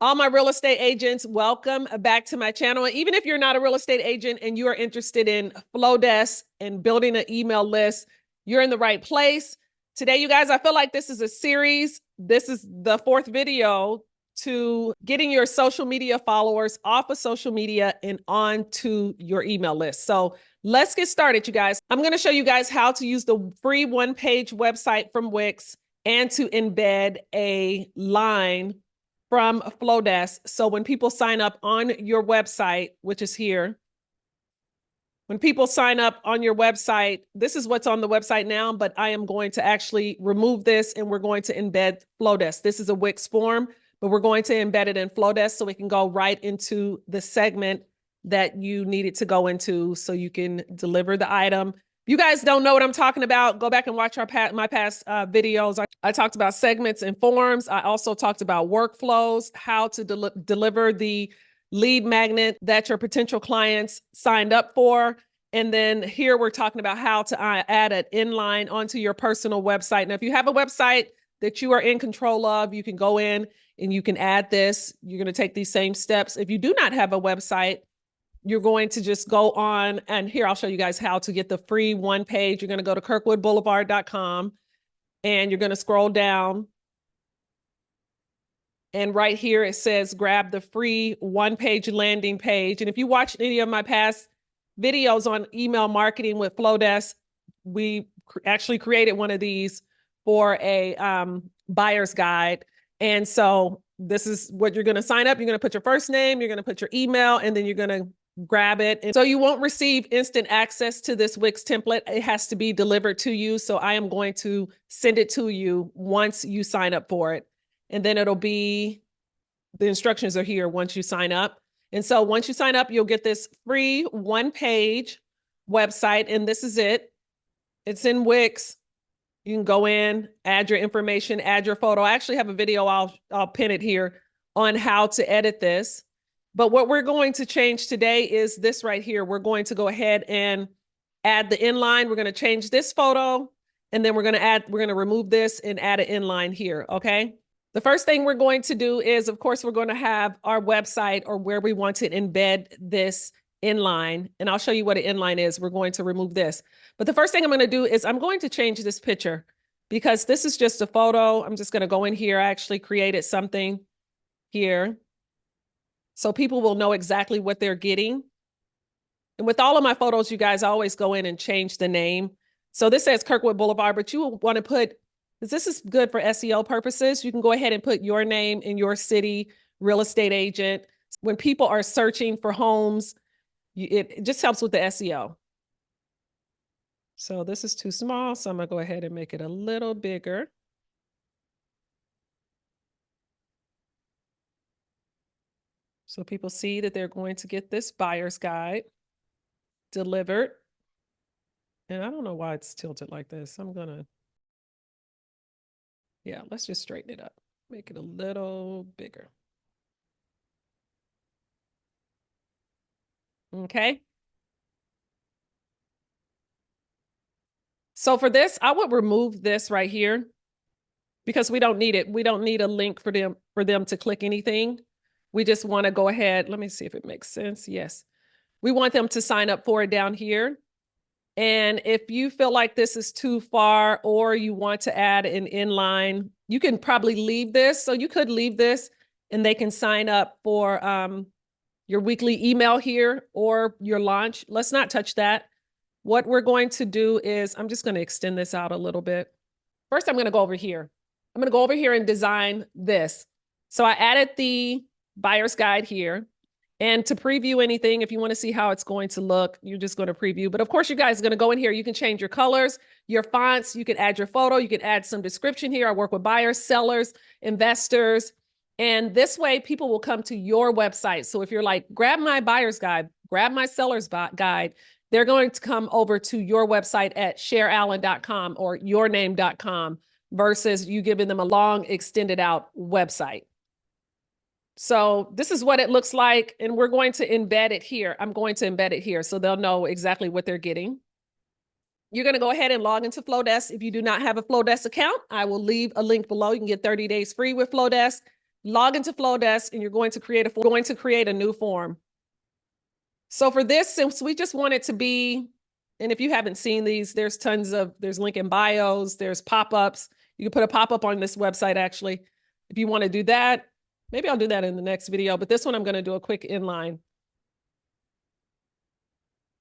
All my real estate agents, welcome back to my channel. And even if you're not a real estate agent and you are interested in Flowdesk and building an email list, you're in the right place. Today, you guys, I feel like this is a series. This is the fourth video to getting your social media followers off of social media and onto your email list. So let's get started, you guys. I'm going to show you guys how to use the free one-page website from Wix and to embed a line from Flowdesk. So when people sign up on your website, which is here, when people sign up on your website, this is what's on the website now, but I am going to actually remove this and we're going to embed Flowdesk. This is a Wix form, but we're going to embed it in Flowdesk so we can go right into the segment that you needed to go into so you can deliver the item. If you guys don't know what I'm talking about, go back and watch my past videos. I talked about segments and forms. I also talked about workflows, how to deliver the lead magnet that your potential clients signed up for. And then here we're talking about how to add an inline onto your personal website. Now, if you have a website that you are in control of, you can go in and you can add this. You're going to take these same steps. If you do not have a website, you're going to just go on, and here I'll show you guys how to get the free one page. You're going to go to kirkwoodboulevard.com and you're going to scroll down. And right here, it says, grab the free one-page landing page. And if you watched any of my past videos on email marketing with Flowdesk, we actually created one of these for a buyer's guide. And so this is what you're going to sign up. You're going to put your first name, you're going to put your email, and then you're going to grab it. And so you won't receive instant access to this Wix template. It has to be delivered to you. So I am going to send it to you once you sign up for it. And then it'll be, the instructions are here once you sign up. And so once you sign up, you'll get this free one-page website. And this is it. It's in Wix. You can go in, add your information, add your photo. I actually have a video, I'll pin it here, on how to edit this. But what we're going to change today is this right here. We're going to go ahead and add the inline. We're going to change this photo, and then we're going to remove this and add an inline here, okay? The first thing we're going to do is, of course, we're going to have our website or where we want to embed this inline. And I'll show you what an inline is. We're going to remove this. But the first thing I'm going to do is I'm going to change this picture because this is just a photo. I'm just going to go in here. I actually created something here so people will know exactly what they're getting. And with all of my photos, you guys always go in and change the name. So this says Kirkwood Boulevard, but you will want to put, this is good for SEO purposes. You can go ahead and put your name in your city, real estate agent. When people are searching for homes, it just helps with the SEO. So this is too small, so I'm gonna go ahead and make it a little bigger. So people see that they're going to get this buyer's guide delivered. And I don't know why it's tilted like this. Yeah, let's just straighten it up. Make it a little bigger. Okay. So for this, I would remove this right here because we don't need it. We don't need a link for them to click anything. We just want to go ahead. Let me see if it makes sense. Yes. We want them to sign up for it down here. And if you feel like this is too far or you want to add an inline, you can probably leave this. So you could leave this and they can sign up for your weekly email here or your launch. Let's not touch that. What we're going to do is, I'm just going to extend this out a little bit. First, I'm going to go over here. I'm going to go over here and design this. So I added the buyer's guide here. And to preview anything, if you want to see how it's going to look, you're just going to preview. But of course, you guys are going to go in here. You can change your colors, your fonts. You can add your photo. You can add some description here. I work with buyers, sellers, investors. And this way, people will come to your website. So if you're like, grab my buyer's guide, grab my seller's guide, they're going to come over to your website at shareallen.com or yourname.com versus you giving them a long, extended out website. So this is what it looks like, and we're going to embed it here. I'm going to embed it here so they'll know exactly what they're getting. You're going to go ahead and log into Flowdesk. If you do not have a Flowdesk account, I will leave a link below. You can get 30 days free with Flowdesk. log into Flowdesk, and you're going to create a new form. So for this, since we just want it to be, and if you haven't seen these, there's link in bios, there's pop-ups. You can put a pop-up on this website, actually. If you want to do that, maybe I'll do that in the next video, but this one I'm going to do a quick inline.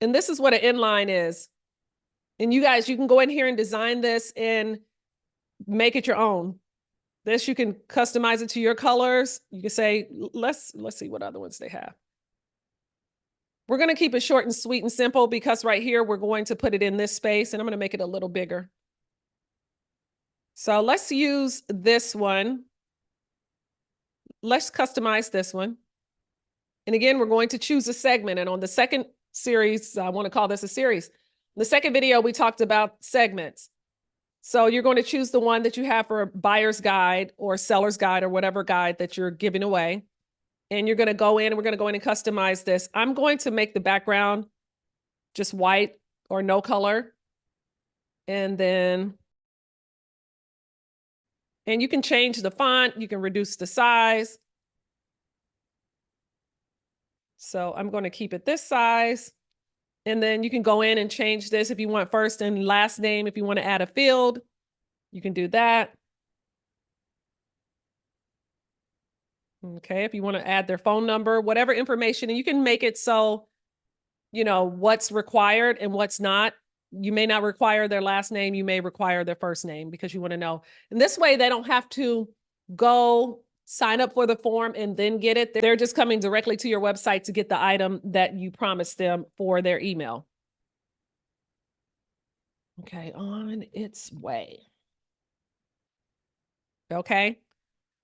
And this is what an inline is. And you guys, you can go in here and design this and make it your own. This, you can customize it to your colors. You can say, let's see what other ones they have. We're going to keep it short and sweet and simple because right here, we're going to put it in this space and I'm going to make it a little bigger. So let's use this one. Let's customize this one. And again, we're going to choose a segment. And on the second series, I want to call this a series. In the second video, we talked about segments. So you're going to choose the one that you have for a buyer's guide or seller's guide or whatever guide that you're giving away. And you're going to go in and we're going to go in and customize this. I'm going to make the background just white or no color. And you can change the font. You can reduce the size. So I'm going to keep it this size. And then you can go in and change this if you want first and last name. If you want to add a field, you can do that. Okay, if you want to add their phone number, whatever information, and you can make it so, you know, what's required and what's not. You may not require their last name. You may require their first name because you want to know. And this way, they don't have to go sign up for the form and then get it. They're just coming directly to your website to get the item that you promised them for their email. Okay, on its way. Okay,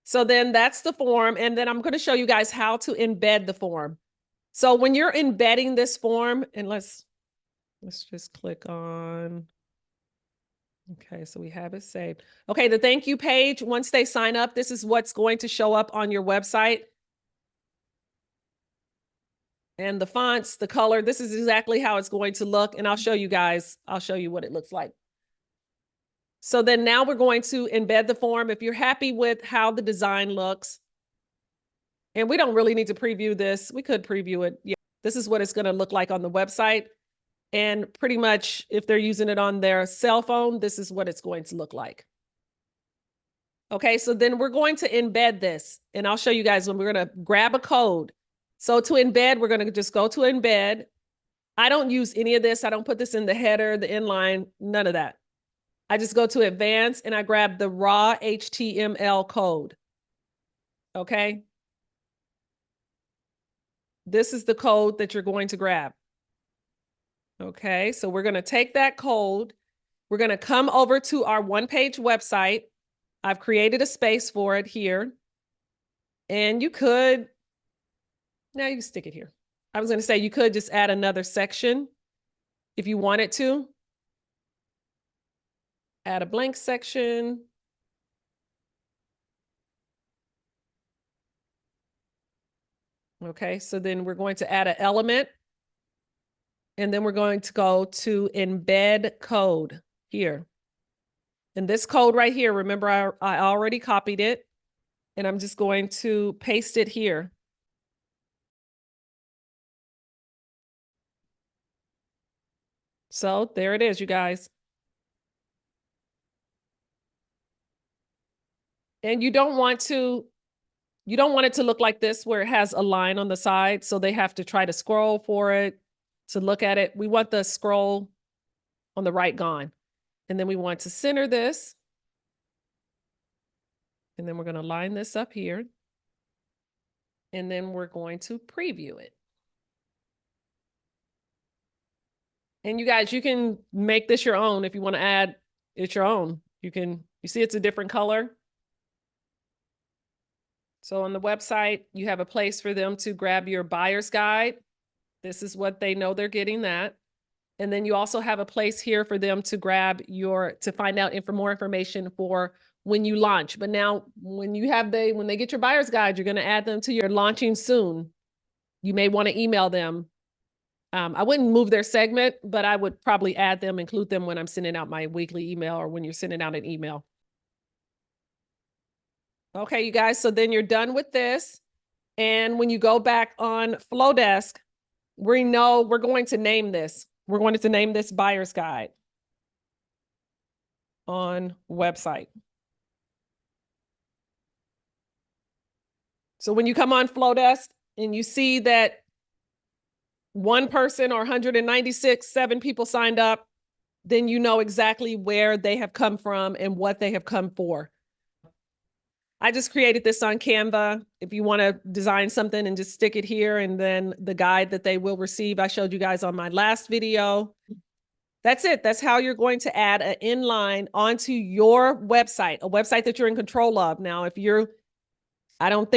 so then that's the form. And then I'm going to show you guys how to embed the form. So when you're embedding this form, and let's just click on. Okay, so we have it saved. Okay, the thank you page, once they sign up, this is what's going to show up on your website. And the fonts, the color, this is exactly how it's going to look. And I'll show you guys, I'll show you what it looks like. So then now we're going to embed the form. If you're happy with how the design looks, and we don't really need to preview this, we could preview it. Yeah, this is what it's going to look like on the website. And pretty much if they're using it on their cell phone, this is what it's going to look like. Okay, so then we're going to embed this. And I'll show you guys when we're going to grab a code. So to embed, we're going to just go to embed. I don't use any of this. I don't put this in the header, the inline, none of that. I just go to advanced and I grab the raw HTML code. Okay. This is the code that you're going to grab. Okay, so we're going to take that code. We're going to come over to our one-page website. I've created a space for it here. And you could, now you can stick it here. I was going to say you could just add another section if you wanted to. Add a blank section. Okay, so then we're going to add an element. And then we're going to go to embed code here. And this code right here, remember I already copied it. And I'm just going to paste it here. So there it is, you guys. And you don't want it to look like this where it has a line on the side. So they have to try to scroll for it to look at it. We want the scroll on the right gone. And then we want to center this. And then we're going to line this up here. And then we're going to preview it. And you guys, you can make this your own if you want to add it your own. You see it's a different color. So on the website, you have a place for them to grab your buyer's guide. This is what they know they're getting that. And then you also have a place here for them to grab to find out more information for when you launch. But now when they get your buyer's guide, you're going to add them to your launching soon. You may want to email them. I wouldn't move their segment, but I would probably add them, include them when I'm sending out my weekly email or when you're sending out an email. Okay, you guys, so then you're done with this. And when you go back on FloDesk, we know we're going to name this. We're going to name this buyer's guide on website. So when you come on FloDesk and you see that one person or 196, 7 people signed up, then you know exactly where they have come from and what they have come for. I just created this on Canva. If you want to design something and just stick it here, and then the guide that they will receive, I showed you guys on my last video. That's it. That's how you're going to add an inline onto your website, a website that you're in control of. Now, if you're, I don't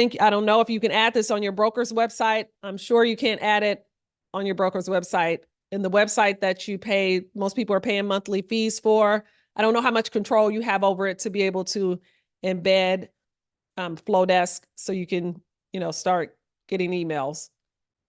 know if you can add this on your broker's website. I'm sure you can't add it on your broker's website. And the website that you pay, most people are paying monthly fees for. I don't know how much control you have over it to be able to embed Flowdesk so you can, start getting emails.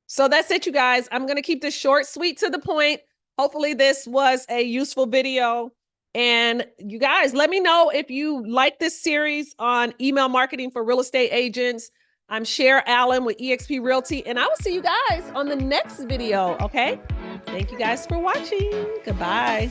So that's it, you guys. I'm going to keep this short, sweet, to the point. Hopefully this was a useful video. And you guys, let me know if you like this series on email marketing for real estate agents. I'm Cher Allen with eXp Realty, and I will see you guys on the next video, okay? Thank you guys for watching. Goodbye.